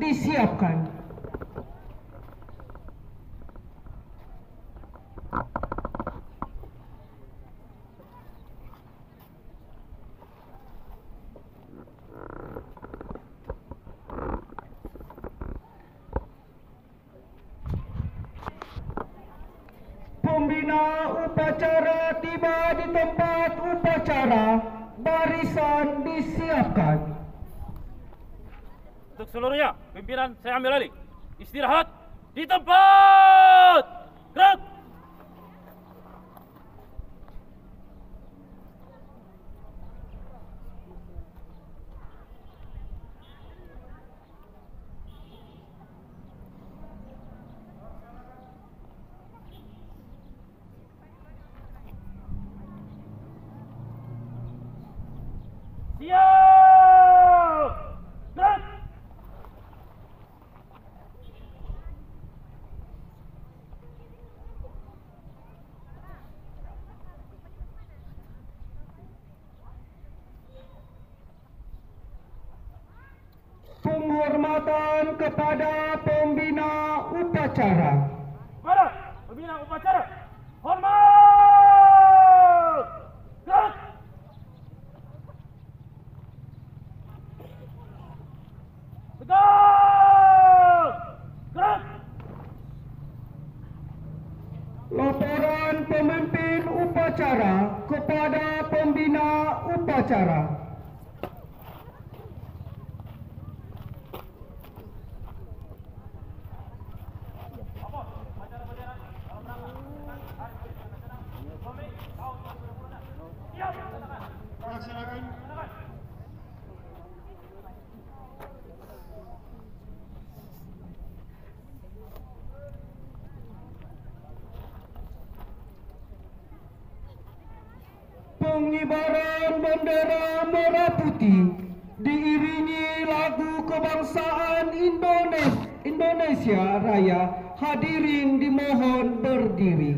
disiapkan. Pembina upacara tiba di tempat upacara, barisan disiapkan. Untuk seluruhnya, pimpinan saya ambil alih. Istirahat di tempat. Gerak. Siap. Gerak. Penghormatan kepada pembina upacara. Para pembina upacara, hormat. Gerak. Tegak. Gerak. Laporan pemimpin upacara kepada pembina upacara. Pengibaran bendera merah putih diiringi lagu kebangsaan Indonesia Raya. Hadirin dimohon berdiri.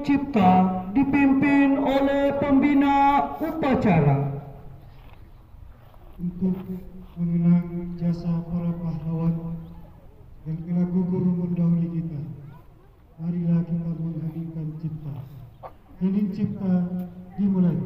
cipta dipimpin oleh pembina upacara. Untuk mengenang jasa para pahlawan yang telah gugur mendahului kita, marilah kita mengheningkan cipta. Hening cipta dimulai.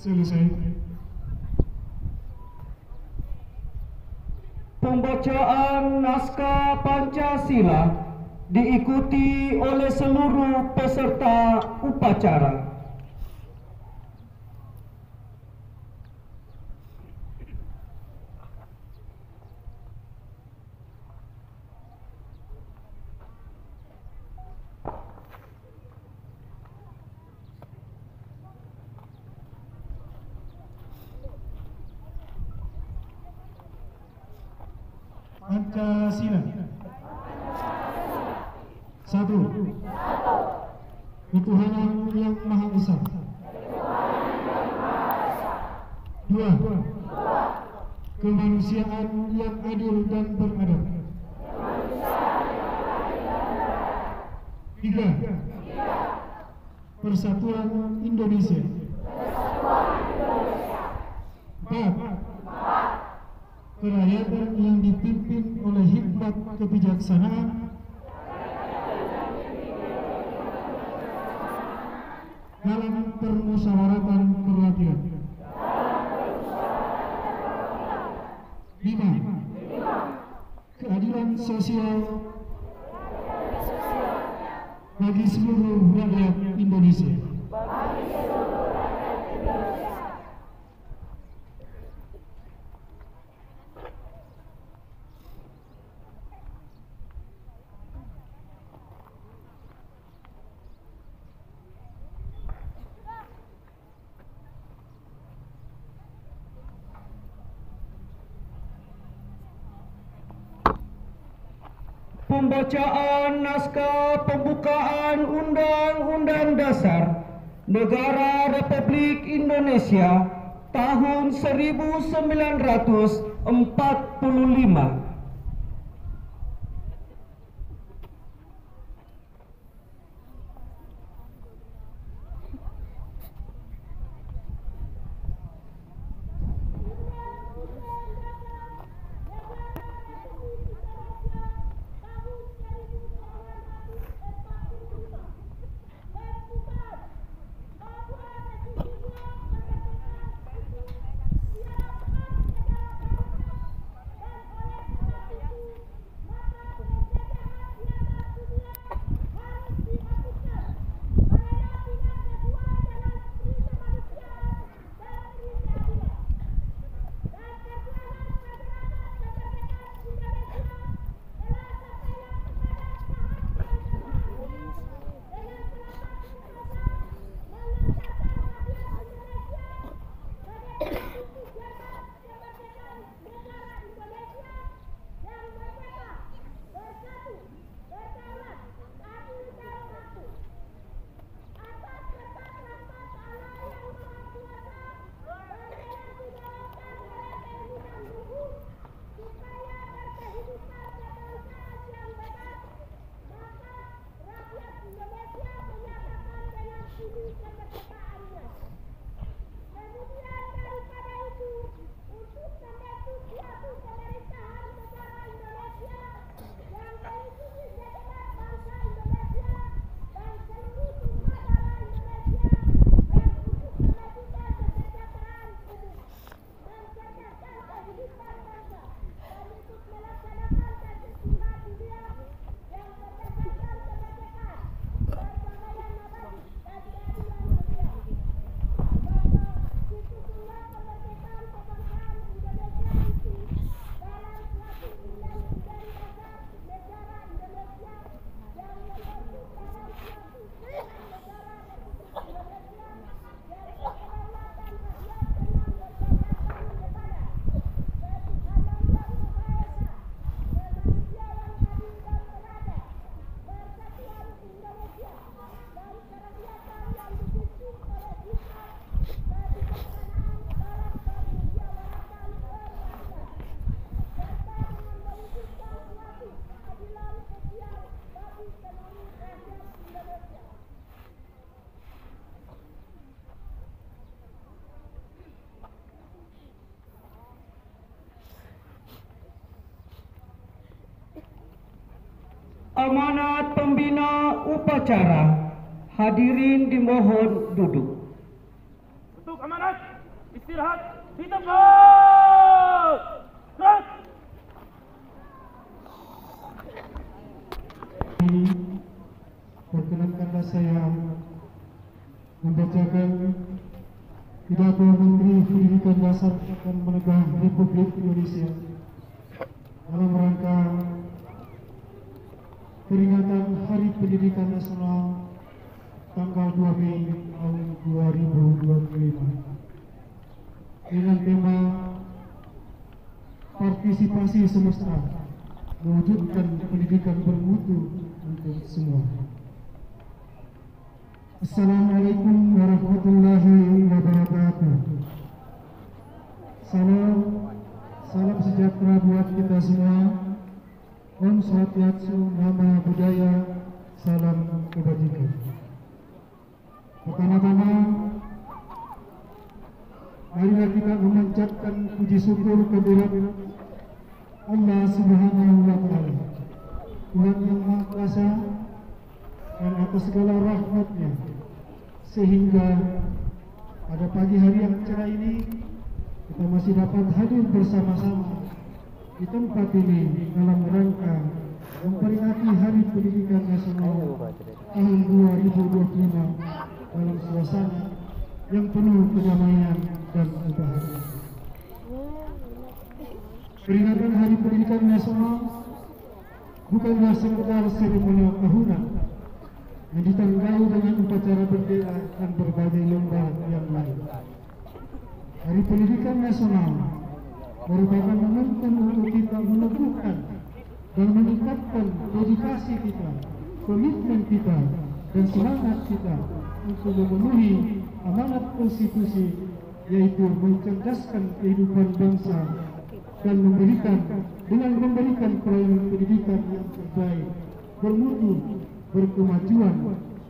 Selesai. Pembacaan naskah Pancasila diikuti oleh seluruh peserta upacara. Pancasila. Satu. Ketuhanan yang Maha Esa. Dua. Kemanusiaan yang adil dan beradab. Tiga. Persatuan Indonesia. Empat. Kerakyatan yang dipimpin oleh hikmat kebijaksanaan dalam permusyawaratan perwakilan. 5. Keadilan sosial bagi seluruh rakyat Indonesia. Pembacaan naskah pembukaan Undang-Undang Dasar Negara Republik Indonesia tahun 1945. amanat pembina upacara, hadirin dimohon duduk. Untuk amanat, istirahat di tempat. Gerak. Perkenankanlah saya membacakan pidato Menteri Pendidikan Dasar dan Menengah Republik Indonesia dalam rangka peringatan Hari Pendidikan Nasional tanggal 2 Mei tahun 2025 dengan tema partisipasi semesta mewujudkan pendidikan bermutu untuk semua. Assalamualaikum warahmatullahi wabarakatuh. Salam sejahtera buat kita semua. Om Swastiastu, Nama Budaya, salam kebajikan. Pertama-tama, marilah kita memanjatkan puji syukur kehadirat Allah Subhanahu wa Ta'ala, Tuhan yang Maha Kuasa, dan atas segala rahmat-Nya, sehingga pada pagi hari yang cerah ini kita masih dapat hadir bersama-sama di tempat ini dalam rangka memperingati Hari Pendidikan Nasional tahun 2025 dalam suasana yang penuh kedamaian dan kebahagiaan. Peringatan Hari Pendidikan Nasional bukanlah sekedar seremonial tahunan yang ditandai dengan upacara bendera dan berbagai lomba yang lain. Hari Pendidikan Nasional merupakan momentum untuk kita meneguhkan dan meningkatkan dedikasi kita, komitmen kita, dan semangat kita untuk memenuhi amanat konstitusi, yaitu mencerdaskan kehidupan bangsa dan memberikan pelayanan pendidikan yang terbaik, bermutu, berkemajuan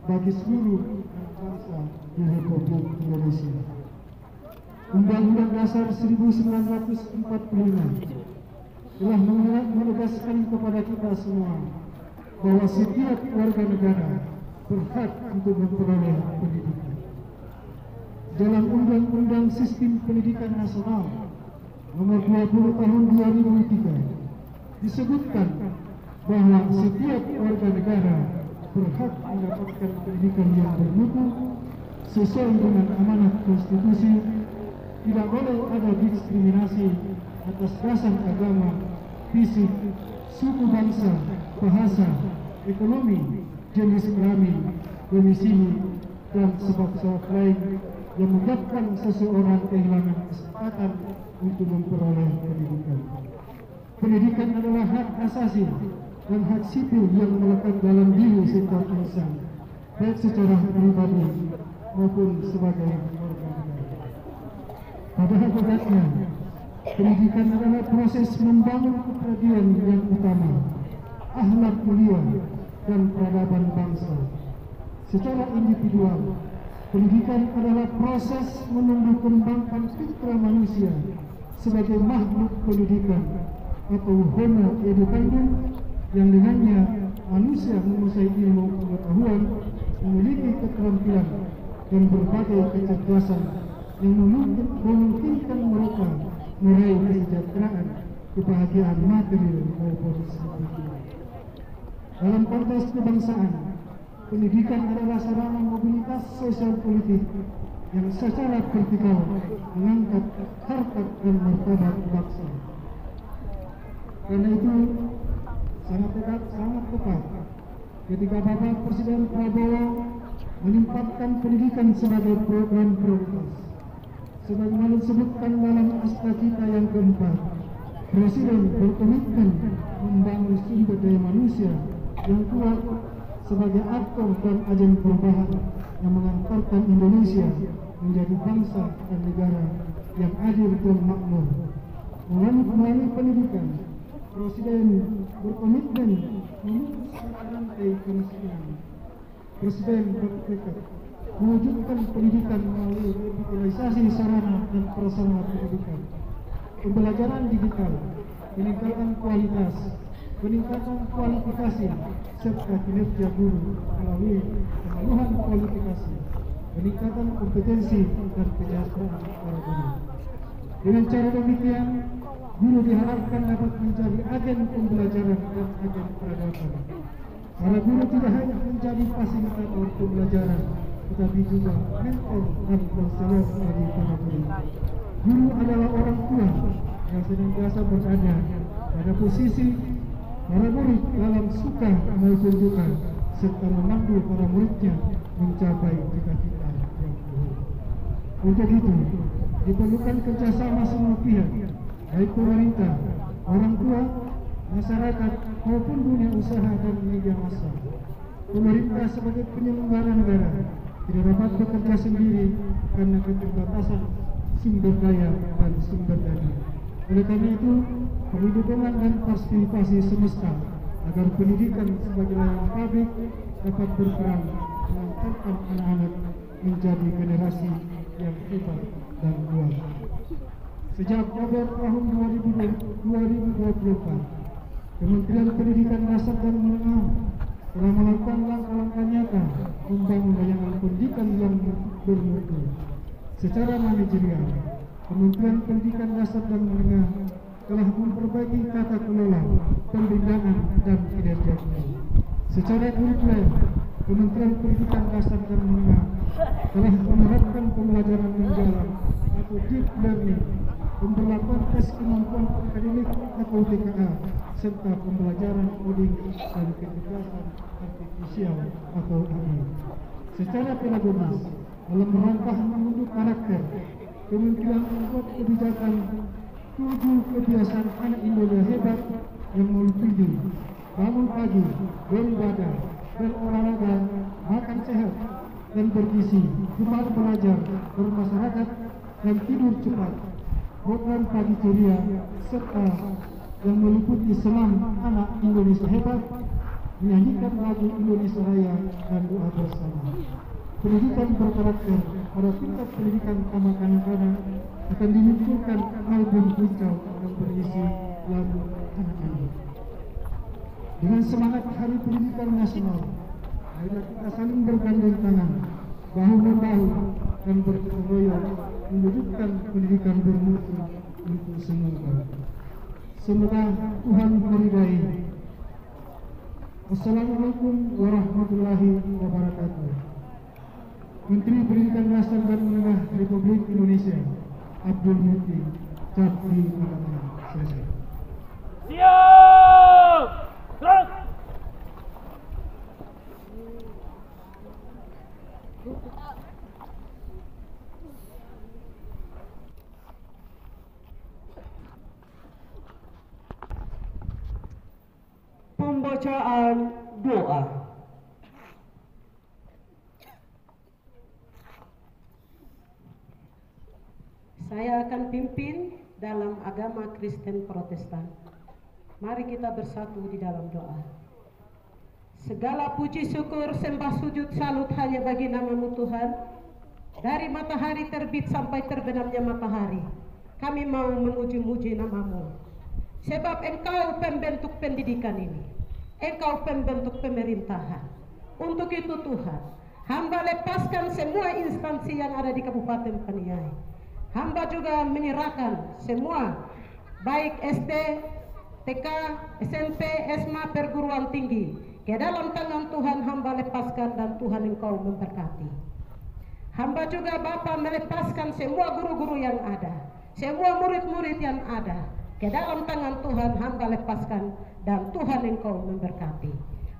bagi seluruh bangsa di Republik Indonesia. Undang-Undang Dasar 1945 telah menegaskan kepada kita semua bahwa setiap warga negara berhak untuk memperoleh pendidikan. Dalam Undang-Undang Sistem Pendidikan Nasional Nomor 20 Tahun 2003 disebutkan bahwa setiap warga negara berhak mendapatkan pendidikan yang bermutu sesuai dengan amanat konstitusi. Tidak boleh ada diskriminasi atas dasar agama, fisik, suku bangsa, bahasa, ekonomi, jenis kelamin, domisili, dan sebab-sebab lain yang menyebabkan seseorang kehilangan kesempatan untuk memperoleh pendidikan. Pendidikan adalah hak asasi dan hak sipil yang melekat dalam diri setiap insan, baik secara pribadi maupun sebagai warga negara. Pada hakikatnya, pendidikan adalah proses membangun kepribadian yang utama, akhlak mulia, dan peradaban bangsa. Secara individual, pendidikan adalah proses menumbuh kembangkan fitrah manusia sebagai makhluk pendidikan atau homo educandum, yang dengannya manusia menguasai ilmu pengetahuan, memiliki keterampilan dan berbagai kecerdasan yang memungkinkan mereka meraih kesejahteraan, kebahagiaan material maupun spiritual. Dalam konteks kebangsaan, pendidikan adalah sarana mobilitas sosial politik yang secara vertikal mengangkat harkat dan martabat bangsa. Karena itu sangat tepat ketika Bapak Presiden Prabowo menempatkan pendidikan sebagai program prioritas. Sebagaimana disebutkan dalam Naskah Cita yang keempat, Presiden berkomitmen membangun sumber daya manusia yang kuat sebagai aktor dan agen perubahan yang mengantarkan Indonesia menjadi bangsa dan negara yang adil dan makmur. Melalui pendidikan, Presiden berkomitmen memutus rantai kemiskinan. Presiden bertekad mewujudkan pendidikan melalui revitalisasi sarana dan prasarana pendidikan, pembelajaran digital, peningkatan kualitas, peningkatan kualifikasi serta kinerja guru melalui pemenuhan kualifikasi, peningkatan kompetensi dan kesejahteraan para guru. Dengan cara demikian, guru diharapkan dapat menjadi agen pembelajaran dan agen peradaban. Para guru tidak hanya menjadi fasilitator pembelajaran, tetapi juga mentor dan konselor bagi para guru. Guru adalah orang tua yang senantiasa berada pada posisi para murid dalam suka maupun duka, serta memandu para muridnya mencapai cita-cita yang luhur. Untuk itu, diperlukan kerjasama semua pihak, baik pemerintah, orang tua, masyarakat maupun dunia usaha dan media massa. Pemerintah sebagai penyelenggara negara tidak dapat bekerja sendiri karena keterbatasan sumber daya dan sumber dana. Oleh karena itu, perlu dukungan dan partisipasi semesta agar pendidikan sebagai layanan publik dapat berperan mengantarkan anak-anak menjadi generasi yang hebat dan kuat. Sejak Oktober tahun 2024, Kementerian Pendidikan Dasar dan Menengah telah melakukan langkah-langkah nyata membangun layanan pendidikan yang bermutu. Secara manajerial, Kementerian Pendidikan Dasar dan Menengah telah memperbaiki tata kelola, pembinaan dan kinerjanya. Secara kurikuler, Kementerian Pendidikan Dasar dan Menengah telah menerapkan pembelajaran mendalam atau deep learning, pemberlakuan tes kemampuan akademik atau TKA, serta pembelajaran coding dan kecerdasan artifisial atau AI. Secara pedagogis, dalam rangka membentuk karakter, Kementerian membuat kebijakan 7 kebiasaan anak Indonesia hebat yang meliputi bangun pagi, beribadah, berolahraga, makan sehat dan bergizi, cepat belajar, bermasyarakat dan tidur cepat, program pagi ceria, serta yang meliputi senam anak Indonesia hebat, menyanyikan lagu Indonesia Raya dan doa bersama. Pendidikan berkarakter pada tingkat pendidikan taman kanak-kanak akan dimunculkan album hijau yang berisi lagu anak-anak. Dengan semangat Hari Pendidikan Nasional, marilah kita saling bergandeng tangan, bahu-membahu dan bergotong royong mewujudkan pendidikan bermutu untuk semua. Semoga Tuhan meridai. Wassalamualaikum warahmatullahi wabarakatuh. Menteri Pendidikan Dasar dan Menengah Republik Indonesia Abdul Muti Cabdi Malang. Selesai. Siap! Terus! Pembacaan doa. Saya akan pimpin dalam agama Kristen Protestan. Mari kita bersatu di dalam doa. Segala puji syukur sembah sujud salut hanya bagi nama-Mu Tuhan. Dari matahari terbit sampai terbenamnya matahari, kami mau memuji-muji nama-Mu. Sebab Engkau pembentuk pendidikan ini, Engkau pembentuk pemerintahan. Untuk itu Tuhan, hamba lepaskan semua instansi yang ada di Kabupaten Paniai. Hamba juga menyerahkan semua, baik SD, TK, SMP, SMA, perguruan tinggi, ke dalam tangan Tuhan hamba lepaskan dan Tuhan Engkau memberkati. Hamba juga Bapa melepaskan semua guru-guru yang ada, semua murid-murid yang ada, ke dalam tangan Tuhan hamba lepaskan dan Tuhan Engkau memberkati.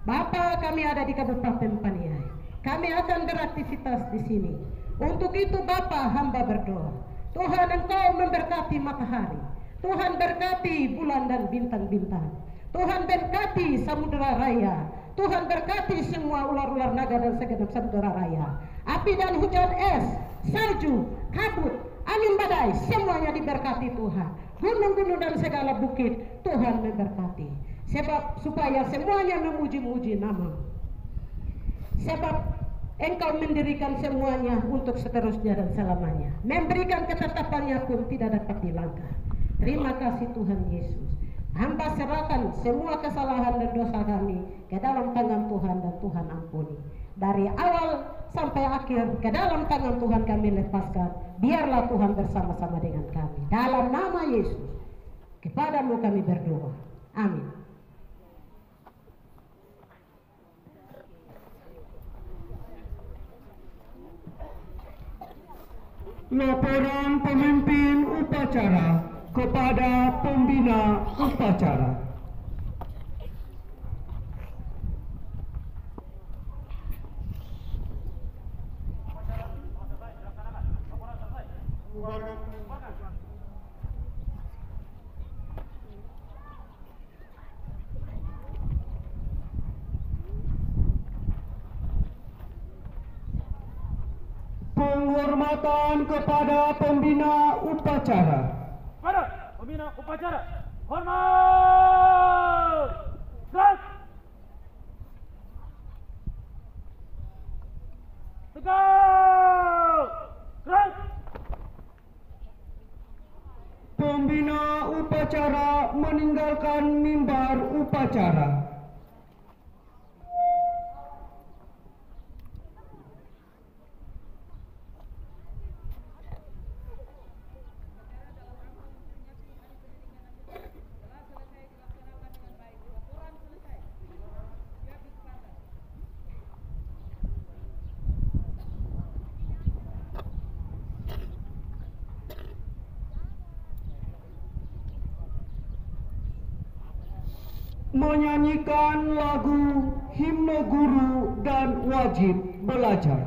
Bapa, kami ada di Kabupaten Paniai, kami akan beraktivitas di sini. Untuk itu Bapa, hamba berdoa, Tuhan Engkau memberkati matahari, Tuhan berkati bulan dan bintang-bintang, Tuhan berkati samudera raya, Tuhan berkati semua ular-ular naga dan segenap samudera raya. Api dan hujan es, salju, kabut, angin badai, semuanya diberkati Tuhan. Gunung-gunung dan segala bukit Tuhan memberkati. Sebab supaya semuanya memuji-muji nama. Sebab Engkau mendirikan semuanya untuk seterusnya dan selamanya. Memberikan ketetapannya pun tidak dapat dilanggar. Terima kasih Tuhan Yesus. Hamba serahkan semua kesalahan dan dosa kami ke dalam tangan Tuhan dan Tuhan ampuni. Dari awal sampai akhir ke dalam tangan Tuhan kami lepaskan. Biarlah Tuhan bersama-sama dengan kami. Dalam nama Yesus, kepadamu kami berdoa. Amin. Laporan pemimpin upacara kepada pembina upacara. Penghormatan kepada pembina upacara. Pada pembina upacara, hormat! Gerak! Tegak! Gerak! Pembina upacara meninggalkan mimbar upacara. Menyanyikan lagu himne guru dan wajib belajar.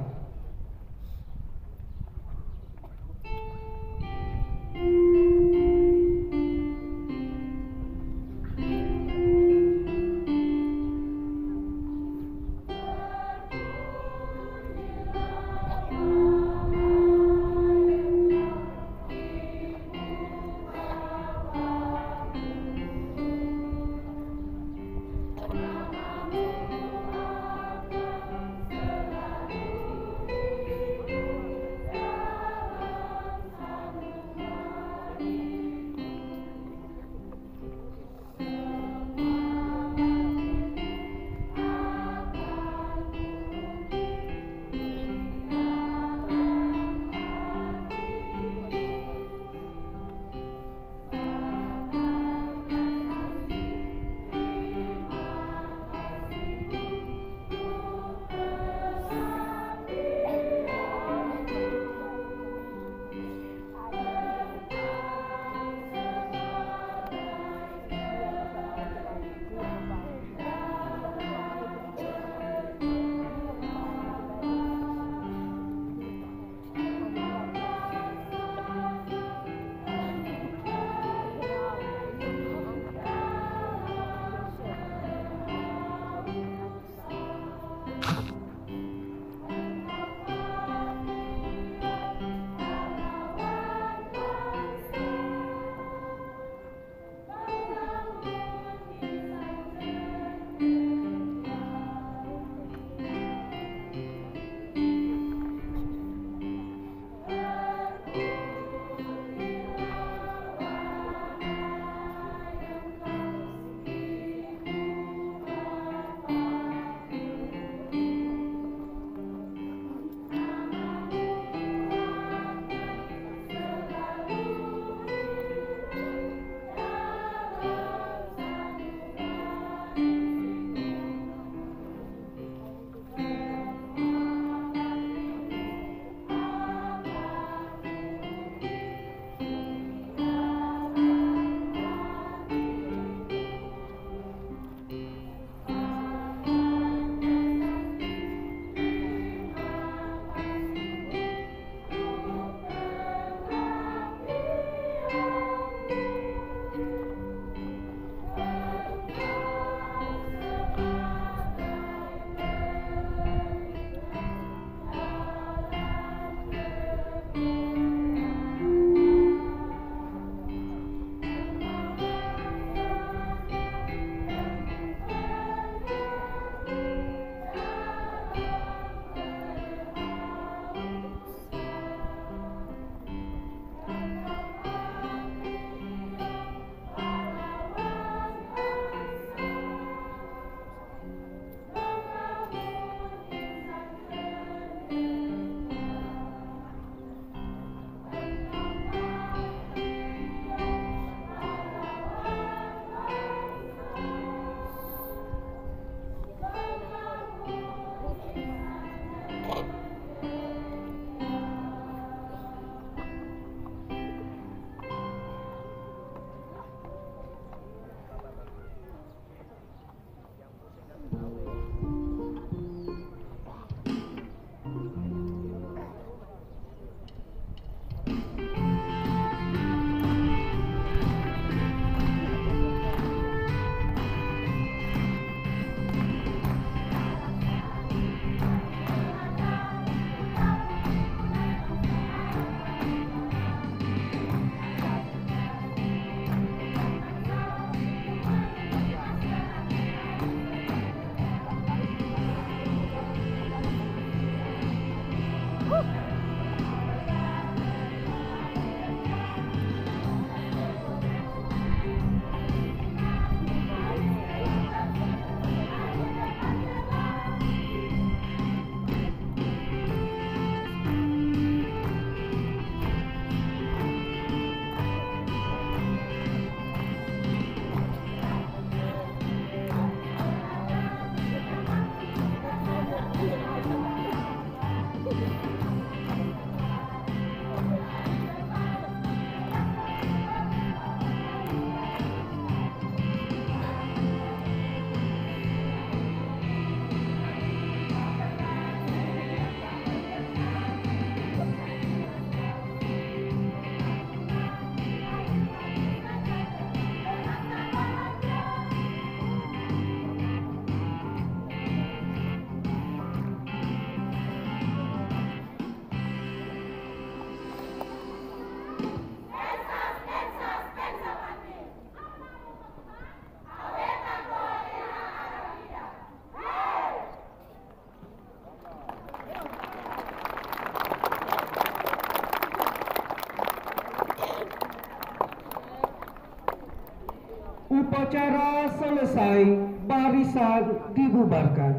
Upacara selesai, barisan dibubarkan.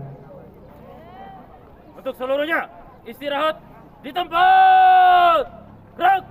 Untuk seluruhnya, istirahat di tempat. Gerak.